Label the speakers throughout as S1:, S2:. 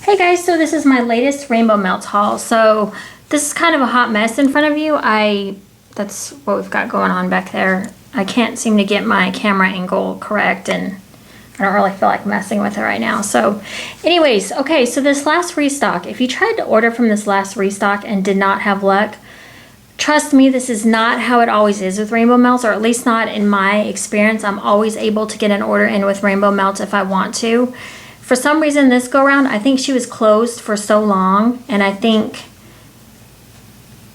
S1: Hey guys, so this is my latest Rainbow Melts haul. So this is kind of a hot mess in front of you. That's what we've got going on back there. I can't seem to get my camera angle correct and I don't really feel like messing with it right now. So anyways, okay, so this last restock, if you tried to order from this last restock and did not have luck, trust me, this is not how it always is with Rainbow Melts, or at least not in my experience. I'm always able to get an order in with Rainbow Melts if I want to. For some reason this go around, I think she was closed for so long, and I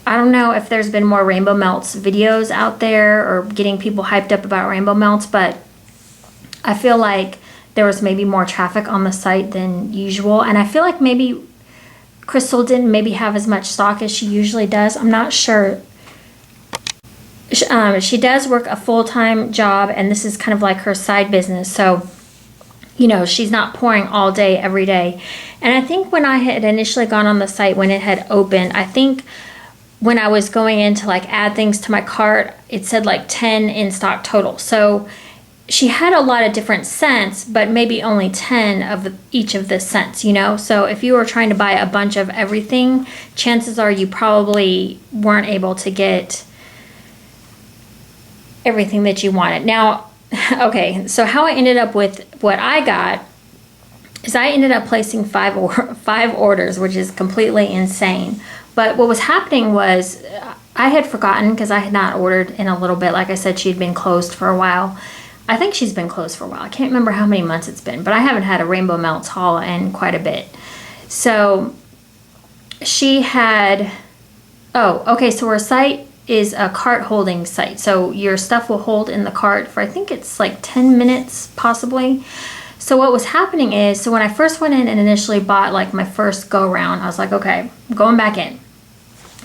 S1: don't know if there's been more Rainbow Melts videos out there or getting people hyped up about Rainbow Melts, but I feel like there was maybe more traffic on the site than usual, and I feel like maybe Crystal didn't maybe have as much stock as she usually does. I'm not sure. She does work a full-time job, and this is kind of like her side business, so you know, she's not pouring all day, every day. And I think when I had initially gone on the site, when it had opened, I think when I was going in to like add things to my cart, it said like 10 in stock total. So she had a lot of different scents, but maybe only 10 of each of the scents, you know? So if you were trying to buy a bunch of everything, chances are you probably weren't able to get everything that you wanted. Now, okay, so how I ended up with what I got is I ended up placing five orders, which is completely insane. But what was happening was I had forgotten because I had not ordered in a little bit. Like I said, she'd been closed for a while. I think she's been closed for a while. I can't remember how many months it's been, but I haven't had a Rainbow Melts haul in quite a bit. So she had, oh, okay, so her site is a cart holding site. So your stuff will hold in the cart for, I think it's like 10 minutes possibly. So what was happening is, so when I first went in and initially bought like my first go round, I was like, okay, I'm going back in.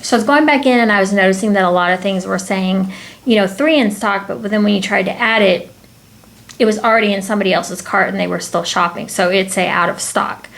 S1: So I was going back in and I was noticing that a lot of things were saying, you know, 3 in stock, but then when you tried to add it, it was already in somebody else's cart and they were still shopping. So it'd say out of stock.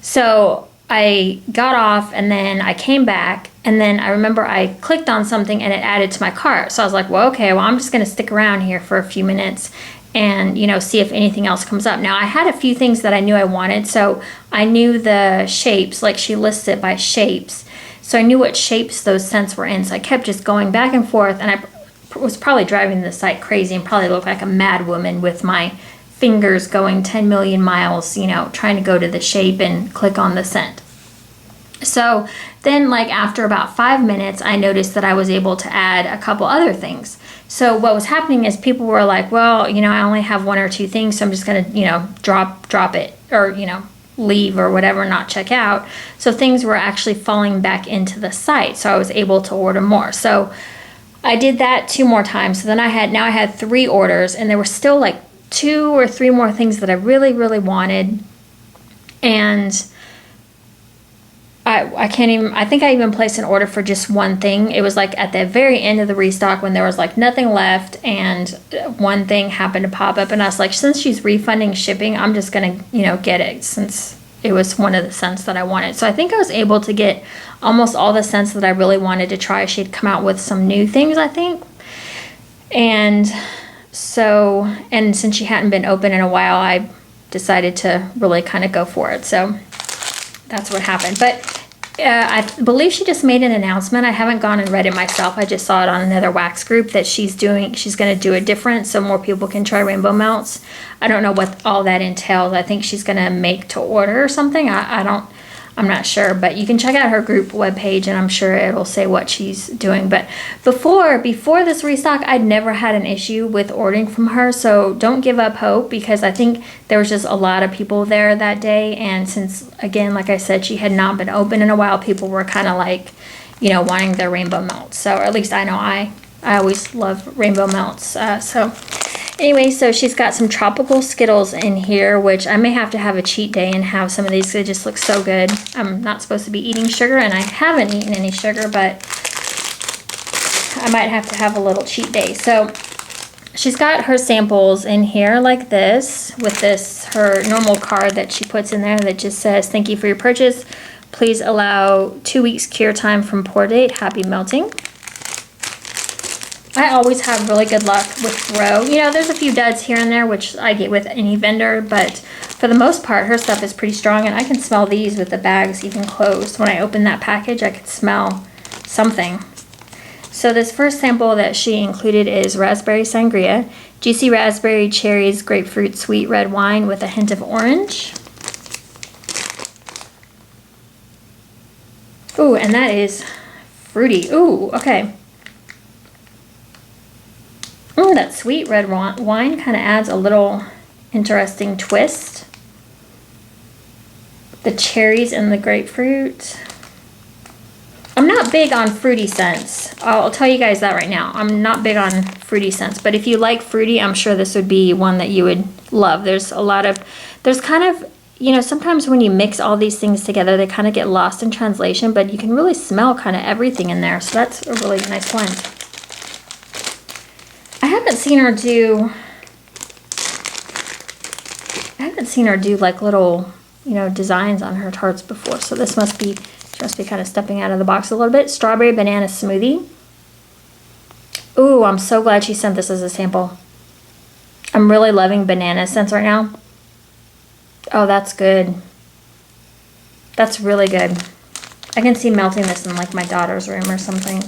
S1: So I got off and then I came back, and then I remember I clicked on something and it added to my cart. So I was like, well, okay, well, I'm just going to stick around here for a few minutes and, you know, see if anything else comes up. Now, I had a few things that I knew I wanted. So I knew the shapes, like she lists it by shapes. So I knew what shapes those scents were in. So I kept just going back and forth, and I was probably driving the site crazy and probably looked like a mad woman with my fingers going 10 million miles, you know, trying to go to the shape and click on the scent. So then, like, after about 5 minutes, I noticed that I was able to add a couple other things. So what was happening is people were like, well, you know, I only have 1 or 2 things, so I'm just going to, you know, drop it, or, you know, leave or whatever, not check out. So things were actually falling back into the site, so I was able to order more. So I did that 2 more times. So then I had 3 orders, and there were still like 2 or 3 more things that I really, really wanted. And I think I even placed an order for just 1 thing. It was like at the very end of the restock when there was like nothing left, and 1 thing happened to pop up, and I was like, since she's refunding shipping, I'm just gonna, you know, get it since it was one of the scents that I wanted. So I think I was able to get almost all the scents that I really wanted to try. She'd come out with some new things, I think. And so, and since she hadn't been open in a while, I decided to really kind of go for it. So that's what happened. But I believe she just made an announcement. I haven't gone and read it myself. I just saw it on another wax group that she's going to do it different so more people can try Rainbow Melts. I don't know what all that entails. I think she's going to make to order or something. I'm not sure, but you can check out her group webpage and I'm sure it'll say what she's doing. But before this restock, I'd never had an issue with ordering from her, so don't give up hope, because I think there was just a lot of people there that day, and since, again, like I said, she had not been open in a while, people were kind of like, you know, wanting their Rainbow Melts. So, or at least I know I always love Rainbow Melts. So anyway, so she's got some tropical Skittles in here, which I may have to have a cheat day and have some of these. They just look so good. I'm not supposed to be eating sugar, and I haven't eaten any sugar, but I might have to have a little cheat day. So she's got her samples in here like this, with her normal card that she puts in there that just says, thank you for your purchase. Please allow 2 weeks cure time from pour date. Happy melting. I always have really good luck with Grow. You know, there's a few duds here and there, which I get with any vendor, but for the most part, her stuff is pretty strong, and I can smell these with the bags even closed. When I open that package, I can smell something. So this first sample that she included is raspberry sangria, juicy raspberry, cherries, grapefruit, sweet red wine with a hint of orange. Ooh, and that is fruity. Ooh, okay. Ooh, that sweet red wine kind of adds a little interesting twist. The cherries and the grapefruit. I'm not big on fruity scents. I'll tell you guys that right now. I'm not big on fruity scents, but if you like fruity, I'm sure this would be one that you would love. There's kind of, you know, sometimes when you mix all these things together, they kind of get lost in translation, but you can really smell kind of everything in there. So that's a really nice blend. I haven't seen her do like little, you know, designs on her tarts before. So this must be kind of stepping out of the box a little bit. Strawberry banana smoothie. Ooh, I'm so glad she sent this as a sample. I'm really loving banana scents right now. Oh, that's good. That's really good. I can see melting this in like my daughter's room or something.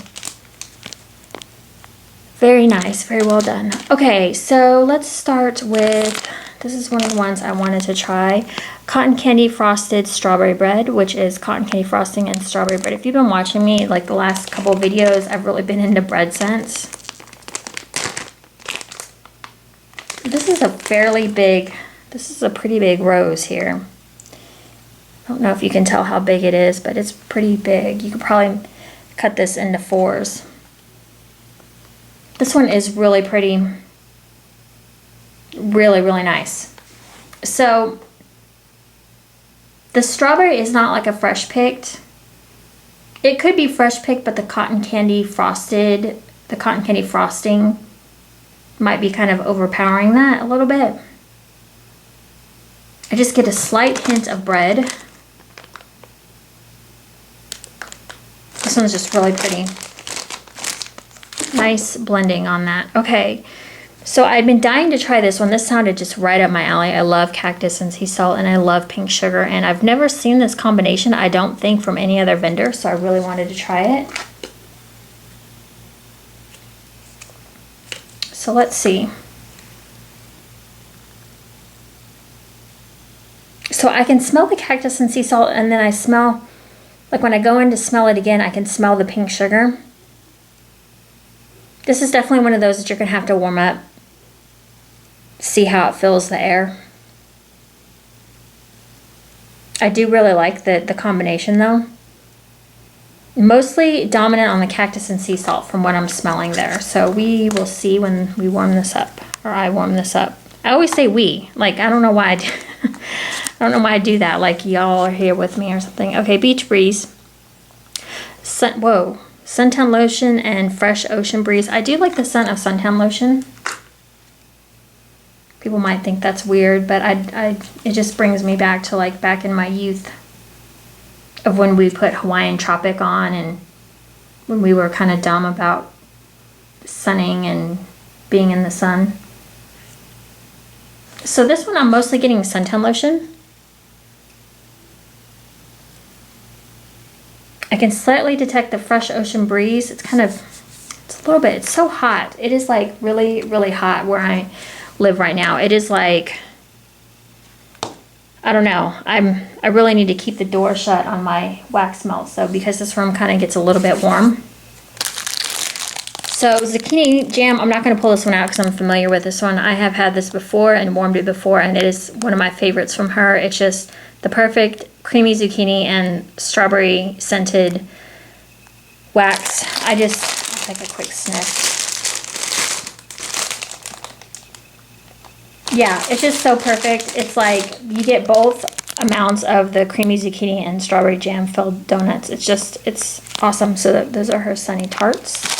S1: Very nice, very well done. Okay, so let's start with, this is one of the ones I wanted to try. Cotton candy frosted strawberry bread, which is cotton candy frosting and strawberry bread. If you've been watching me, like the last couple of videos, I've really been into bread scents. This is a pretty big rose here. I don't know if you can tell how big it is, but it's pretty big. You could probably cut this into 4s. This one is really pretty. Really, really nice. So the strawberry is not like a fresh picked. It could be fresh picked, but the cotton candy frosting might be kind of overpowering that a little bit. I just get a slight hint of bread. This one's just really pretty. Nice blending on that. Okay, so I'd been dying to try this one. This sounded just right up my alley. I love cactus and sea salt, and I love pink sugar, and I've never seen this combination, I don't think, from any other vendor, so I really wanted to try it. So let's see. So I can smell the cactus and sea salt, and then I smell, like when I go in to smell it again, I can smell the pink sugar. This is definitely one of those that you're going to have to warm up. See how it fills the air. I do really like the combination though. Mostly dominant on the cactus and sea salt from what I'm smelling there. So we will see when we warm this up, or I warm this up. I always say we, like I don't know why I do, I don't know why I do that, like y'all are here with me or something. Okay, Beach Breeze. Suntan lotion and fresh ocean breeze. I do like the scent of suntan lotion. People might think that's weird, but it just brings me back to like back in my youth of when we put Hawaiian Tropic on and when we were kind of dumb about sunning and being in the sun. So this one I'm mostly getting suntan lotion. I can slightly detect the fresh ocean breeze. It's a little bit, it's so hot. It is like really, really hot where I live right now. It is like, I don't know. I really need to keep the door shut on my wax melt. So because this room kind of gets a little bit warm. So zucchini jam, I'm not going to pull this one out because I'm familiar with this one. I have had this before and warmed it before, and it is one of my favorites from her. It's just the perfect creamy zucchini and strawberry scented wax. I'll take a quick sniff. Yeah, it's just so perfect. It's like you get both amounts of the creamy zucchini and strawberry jam filled donuts. It's awesome. So those are her Sunny Tarts.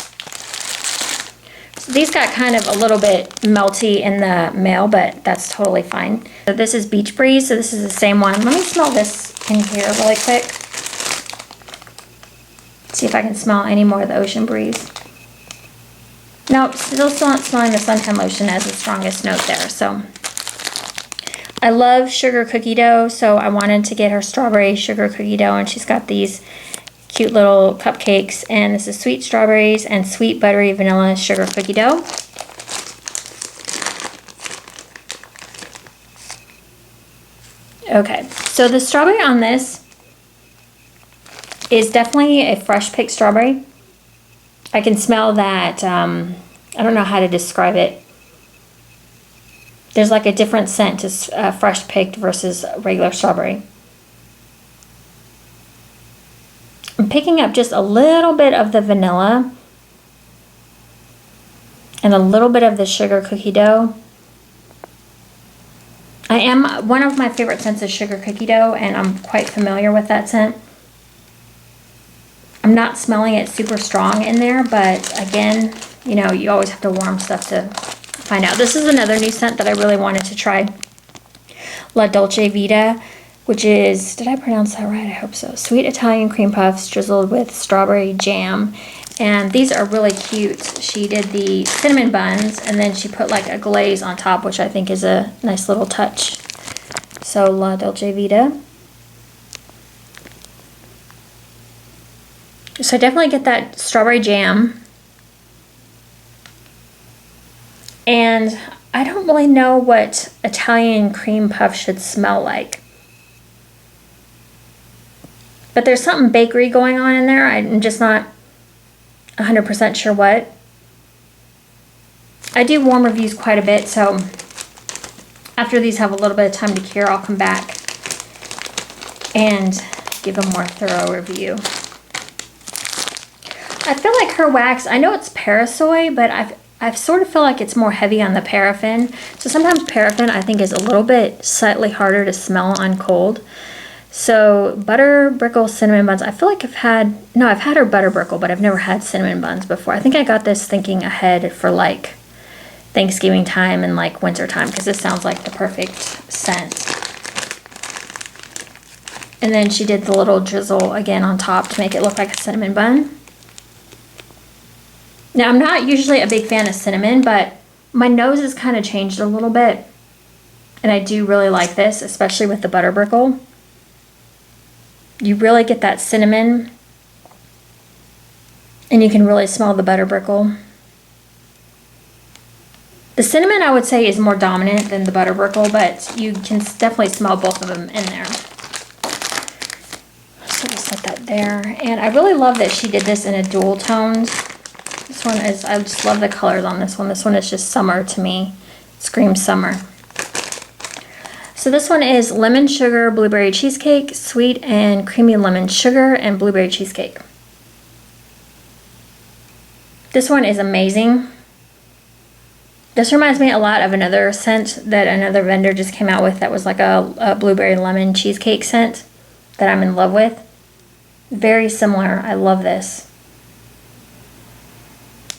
S1: So these got kind of a little bit melty in the mail, but that's totally fine. So this is Beach Breeze. So this is the same one. Let me smell this in here really quick. See if I can smell any more of the ocean breeze. Nope, still not smelling the suntan lotion as the strongest note there. So I love sugar cookie dough, so I wanted to get her strawberry sugar cookie dough, and she's got these cute little cupcakes, and this is sweet strawberries and sweet buttery vanilla sugar cookie dough. Okay, so the strawberry on this is definitely a fresh picked strawberry. I can smell that, I don't know how to describe it. There's like a different scent to fresh picked versus regular strawberry. I'm picking up just a little bit of the vanilla and a little bit of the sugar cookie dough. One of my favorite scents is sugar cookie dough, and I'm quite familiar with that scent. I'm not smelling it super strong in there, but again, you know, you always have to warm stuff to find out. This is another new scent that I really wanted to try. La Dolce Vita, which is, did I pronounce that right? I hope so. Sweet Italian cream puffs drizzled with strawberry jam. And these are really cute. She did the cinnamon buns, and then she put like a glaze on top, which I think is a nice little touch. So La Dolce Vita. So I definitely get that strawberry jam. And I don't really know what Italian cream puff should smell like. But there's something bakery going on in there. I'm just not 100% sure what. I do warm reviews quite a bit, so after these have a little bit of time to cure, I'll come back and give a more thorough review. I feel like her wax, I know it's Parasoy, but I sort of feel like it's more heavy on the paraffin. So sometimes paraffin I think is a little bit slightly harder to smell on cold. So butter brickle cinnamon buns. I feel like I've had her butter brickle, but I've never had cinnamon buns before. I think I got this thinking ahead for like Thanksgiving time and like winter time, because this sounds like the perfect scent. And then she did the little drizzle again on top to make it look like a cinnamon bun. Now, I'm not usually a big fan of cinnamon, but my nose has kind of changed a little bit. And I do really like this, especially with the butter brickle. You really get that cinnamon. And you can really smell the butter brickle. The cinnamon, I would say, is more dominant than the butter brickle, but you can definitely smell both of them in there. So we'll set that there. And I really love that she did this in a dual tones. This one is, I just love the colors on this one. This one is just summer to me. It screams summer. So this one is lemon sugar blueberry cheesecake, sweet and creamy lemon sugar and blueberry cheesecake. This one is amazing. This reminds me a lot of another scent that another vendor just came out with that was like a blueberry lemon cheesecake scent that I'm in love with. Very similar. I love this.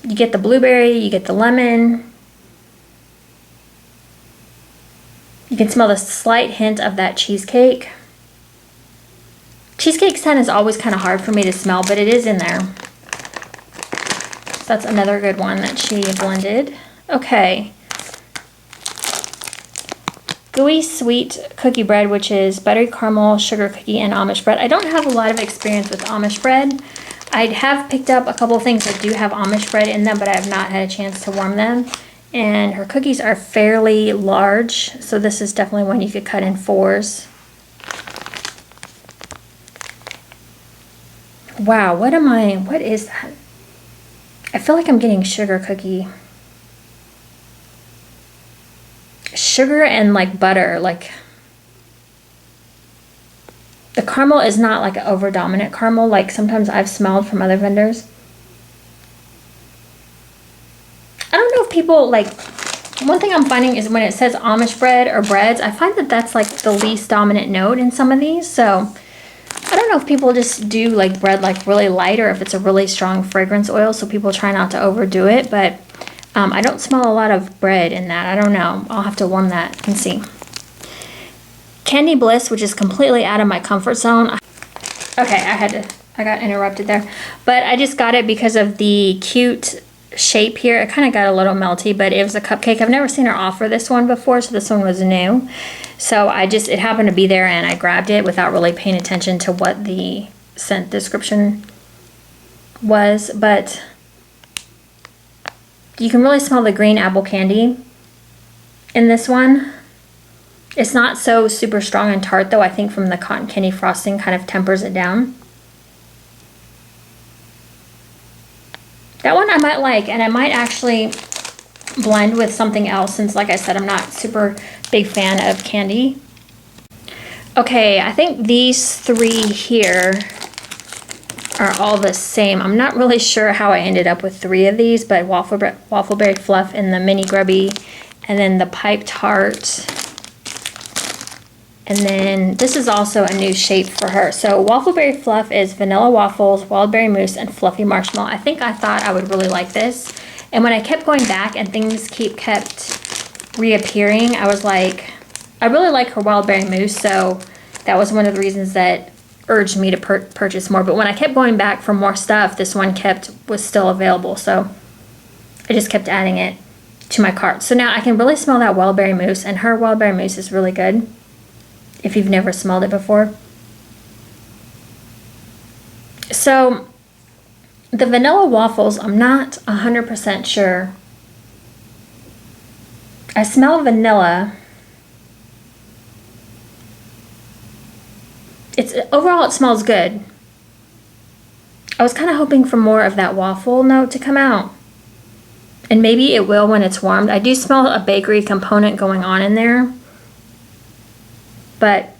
S1: You get the blueberry, you get the lemon. You can smell the slight hint of that cheesecake. Cheesecake scent is always kind of hard for me to smell, but it is in there. So that's another good one that she blended. Okay. Gooey sweet cookie bread, which is buttery caramel, sugar cookie, and Amish bread. I don't have a lot of experience with Amish bread. I have picked up a couple of things that do have Amish bread in them, but I have not had a chance to warm them. And her cookies are fairly large, so this is definitely one you could cut in 4s. Wow, what is that? I feel like I'm getting sugar cookie. Sugar and like butter, like the caramel is not like an over dominant caramel like sometimes I've smelled from other vendors. I don't know if people like, one thing I'm finding is when it says Amish bread or breads, I find that that's like the least dominant note in some of these. So I don't know if people just do like bread like really light or if it's a really strong fragrance oil, so people try not to overdo it, but I don't smell a lot of bread in that. I don't know. I'll have to warm that and see. Candy Bliss, which is completely out of my comfort zone. Okay, I got interrupted there. But I just got it because of the cute shape here. It kind of got a little melty, but it was a cupcake. I've never seen her offer this one before, so this one was new. So it happened to be there and I grabbed it without really paying attention to what the scent description was, but you can really smell the green apple candy in this one. It's not so super strong and tart though. I think from the cotton candy frosting kind of tempers it down. That one I might like, and I might actually blend with something else since, like I said, I'm not super big fan of candy. Okay, I think these three here are all the same. I'm not really sure how I ended up with three of these, but Waffleberry Fluff and the Mini Grubby, and then the Pipe Tart. And then this is also a new shape for her. So Waffleberry Fluff is vanilla waffles, wild berry mousse, and fluffy marshmallow. I thought I would really like this. And when I kept going back and things kept reappearing, I was like, I really like her wild berry mousse, so that was one of the reasons that urged me to purchase more. But when I kept going back for more stuff, this one was still available, so I just kept adding it to my cart. So now I can really smell that wild berry mousse, and her wild berry mousse is really good if you've never smelled it before. So the vanilla waffles, I'm not 100% sure. I smell vanilla. Overall it smells good. I was kind of hoping for more of that waffle note to come out. And maybe it will when it's warmed. I do smell a bakery component going on in there. But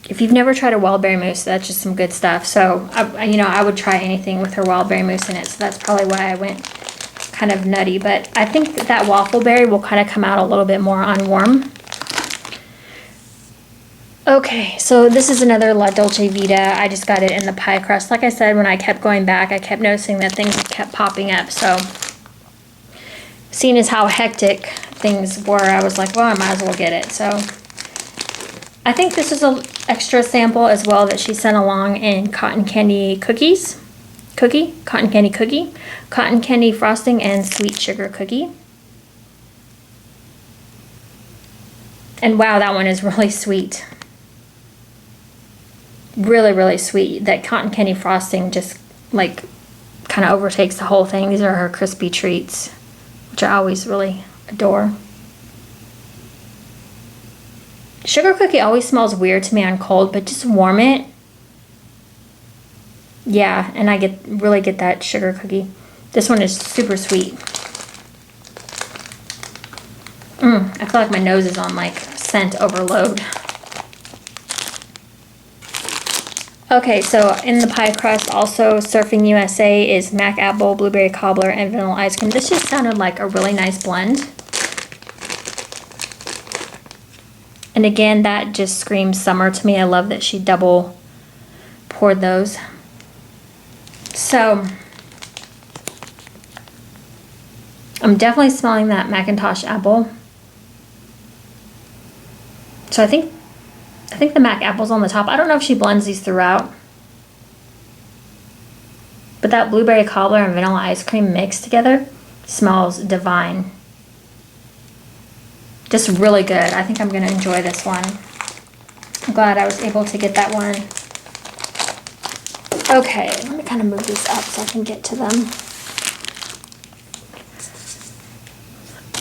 S1: if you've never tried a wild berry mousse, that's just some good stuff. So, I would try anything with her wild berry mousse in it. So that's probably why I went kind of nutty. But I think that waffle berry will kind of come out a little bit more on warm. Okay, so this is another La Dolce Vita. I just got it in the pie crust. Like I said, when I kept going back, I kept noticing that things kept popping up. So, seeing as how hectic things were, I was like, well, I might as well get it. So, I think this is an extra sample as well that she sent along in cotton candy cotton candy cookie, cotton candy frosting, and sweet sugar cookie. And wow, that one is really sweet. Really, really sweet. That cotton candy frosting just like kind of overtakes the whole thing. These are her crispy treats, which I always really adore. Sugar cookie always smells weird to me on cold, but just warm it. Yeah, and I really get that sugar cookie. This one is super sweet. I feel like my nose is on like scent overload. Okay, so in the pie crust, also Surfing USA is Mac Apple, Blueberry Cobbler, and Vanilla Ice Cream. This just sounded like a really nice blend. And again, that just screams summer to me. I love that she double poured those. So, I'm definitely smelling that Macintosh apple. So I think the Mac apple's on the top. I don't know if she blends these throughout. But that blueberry cobbler and vanilla ice cream mixed together smells divine. Just really good. I think I'm going to enjoy this one. I'm glad I was able to get that one. Okay, let me kind of move these up so I can get to them.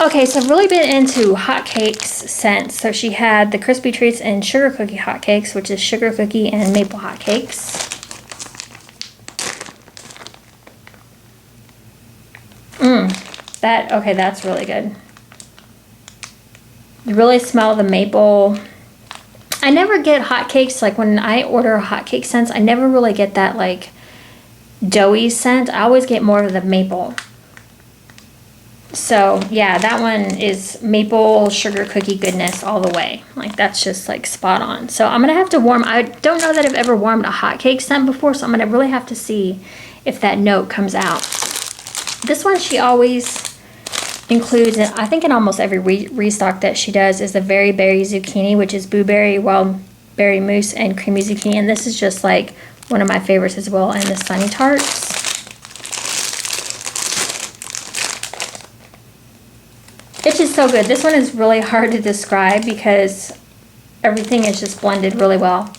S1: Okay, so I've really been into hotcakes scents. So she had the crispy treats and sugar cookie hotcakes, which is sugar cookie and maple hotcakes. That's really good. You really smell the maple. I never get hotcakes, like when I order hotcake scents, I never really get that like doughy scent. I always get more of the maple. So yeah, that one is maple sugar cookie goodness all the way. Like that's just like spot on. So I'm gonna have to warm, I don't know that I've ever warmed a hotcake scent before, so I'm gonna really have to see if that note comes out. This one she always includes, and I think in almost every restock that she does, is the Very Berry Zucchini, which is blueberry, wild berry mousse, and creamy zucchini. And this is just like one of my favorites as well, and the Sunny Tarts. It's just so good. This one is really hard to describe because everything is just blended really well.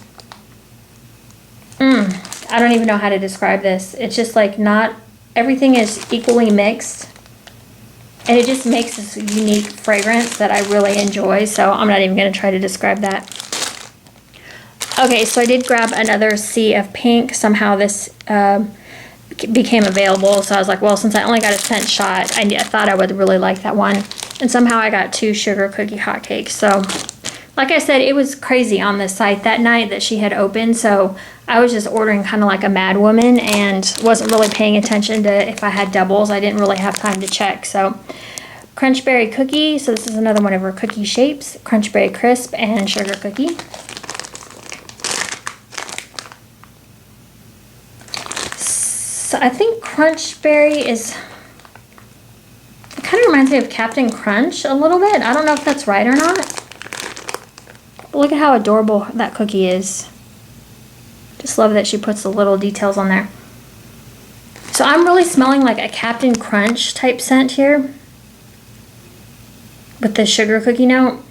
S1: I don't even know how to describe this. It's just like not, everything is equally mixed. And it just makes this unique fragrance that I really enjoy. So I'm not even going to try to describe that. Okay, so I did grab another Sea of Pink. Somehow this became available. So I was like, well, since I only got a scent shot, I thought I would really like that one. And somehow I got 2 sugar cookie hotcakes. So like I said, it was crazy on the site that night that she had opened. So I was just ordering kind of like a mad woman and wasn't really paying attention to if I had doubles. I didn't really have time to check. So Crunchberry Cookie. So this is another one of her cookie shapes. Crunchberry Crisp and Sugar Cookie. So I think Crunchberry is, it kind of reminds me of Captain Crunch a little bit. I don't know if that's right or not. But look at how adorable that cookie is. Just love that she puts the little details on there. So I'm really smelling like a Captain Crunch type scent here with the sugar cookie note.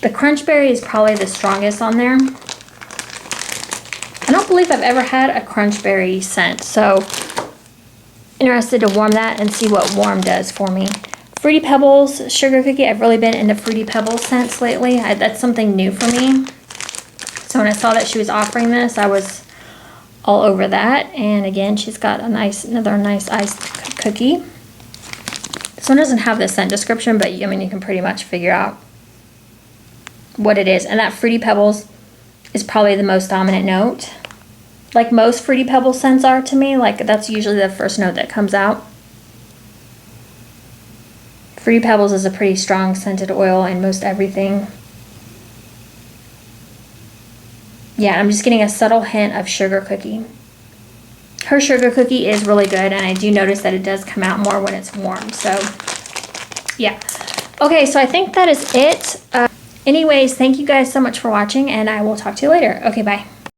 S1: The Crunchberry is probably the strongest on there. I don't believe I've ever had a Crunchberry scent, so interested to warm that and see what warm does for me. Fruity Pebbles Sugar Cookie. I've really been into Fruity Pebbles scents lately. That's something new for me. So when I saw that she was offering this, I was all over that. And again, she's got another nice iced cookie. This one doesn't have the scent description, but I mean, you can pretty much figure out what it is. And that Fruity Pebbles is probably the most dominant note. Like most Fruity Pebbles scents are to me. Like that's usually the first note that comes out. Fruity Pebbles is a pretty strong scented oil in most everything. Yeah, I'm just getting a subtle hint of sugar cookie. Her sugar cookie is really good, and I do notice that it does come out more when it's warm. So, yeah. Okay, so I think that is it. Anyways, thank you guys so much for watching, and I will talk to you later. Okay, bye.